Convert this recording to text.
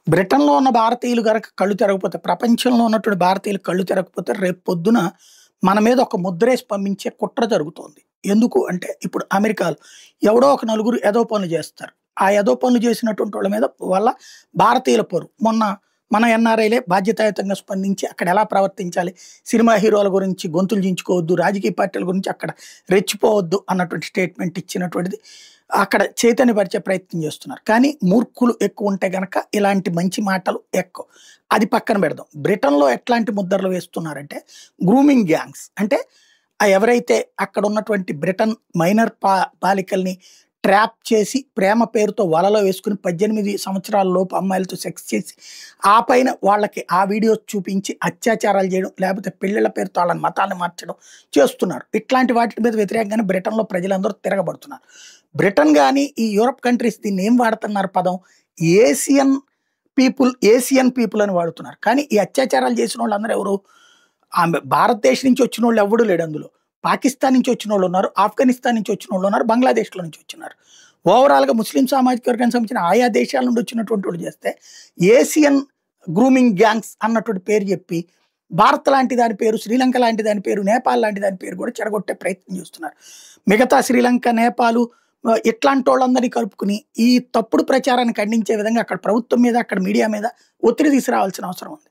బ్రిటన్‌లో ఉన్న భారతీయులు గనక కళ్ళు తెరవకపోతే, ప్రపంచంలో ఉన్నటువంటి భారతీయులు కళ్ళు తెరవకపోతే, రేపు పొద్దున మన మీద ఒక ముద్రేసి పంపించే కుట్ర జరుగుతోంది. ఎందుకు అంటే, ఇప్పుడు అమెరికాలో ఎవడో ఒక నలుగురు ఎదవ పనులు చేస్తారు. ఆ ఎదవ పనులు చేసినటువంటి వాళ్ళ మీద వల్ల భారతీయుల పరువు. మొన్న మన ఎన్ఆర్ఐలే బాధ్యతాయుతంగా స్పందించి అక్కడ ఎలా ప్రవర్తించాలి, సినిమా హీరోల గురించి గొంతులు చించుకోవద్దు, రాజకీయ పార్టీల గురించి అక్కడ రెచ్చిపోవద్దు అన్నటువంటి స్టేట్మెంట్ ఇచ్చినటువంటిది అక్కడ చైతన్యపరిచే ప్రయత్నం చేస్తున్నారు. కానీ మూర్ఖులు ఎక్కువ ఉంటే గనక ఇలాంటి మంచి మాటలు ఎక్కువ. అది పక్కన పెడదాం. బ్రిటన్‌లో ఎట్లాంటి ముద్రలు వేస్తున్నారంటే గ్రూమింగ్ గ్యాంగ్స్ అంటే ఎవరైతే అక్కడ ఉన్నటువంటి బ్రిటన్ మైనర్ బాలికల్ని ట్రాప్ చేసి ప్రేమ పేరుతో వలలో వేసుకొని 18 సంవత్సరాల లోపు అమ్మాయిలతో సెక్స్ చేసి ఆ పైన వాళ్ళకి ఆ వీడియోస్ చూపించి అత్యాచారాలు చేయడం, లేకపోతే పెళ్ళిళ్ళ పేరుతో వాళ్ళని మతాన్ని మార్చడం చేస్తున్నారు. ఇట్లాంటి వాటి మీద వ్యతిరేకంగానే బ్రిటన్‌లో ప్రజలందరూ తిరగబడుతున్నారు. బ్రిటన్ గాని, ఈ యూరప్ కంట్రీస్ దీన్ని ఏం వాడుతున్నారు పదం? ఏసియన్ పీపుల్ అని వాడుతున్నారు. కానీ ఈ అత్యాచారాలు చేసిన వాళ్ళందరూ ఎవరు? భారతదేశం నుంచి వచ్చినోళ్ళు ఎవ్వడు లేడు అందులో. పాకిస్తాన్ నుంచి వచ్చినోళ్ళు ఉన్నారు, ఆఫ్ఘనిస్తాన్ నుంచి వచ్చినోళ్ళు ఉన్నారు, బంగ్లాదేశ్‌లో నుంచి వచ్చినారు. ఓవరాల్‌గా ముస్లిం సామాజిక వర్గానికి సంబంధించిన ఆయా దేశాల నుండి వచ్చినటువంటి వాళ్ళు చేస్తే, ఏసియన్ గ్రూమింగ్ గ్యాంగ్స్ అన్నటువంటి పేరు చెప్పి, భారత్ లాంటి దాని పేరు, శ్రీలంక లాంటి దాని పేరు, నేపాల్ లాంటి దాని పేరు కూడా చెడగొట్టే ప్రయత్నం చేస్తున్నారు. మిగతా శ్రీలంక, నేపాలు ఇట్లాంటోళ్ళందరినీ కలుపుకొని ఈ తప్పుడు ప్రచారాన్ని ఖండించే విధంగా అక్కడ ప్రభుత్వం మీద, అక్కడ మీడియా మీద ఒత్తిడి తీసుకురావాల్సిన అవసరం ఉంది.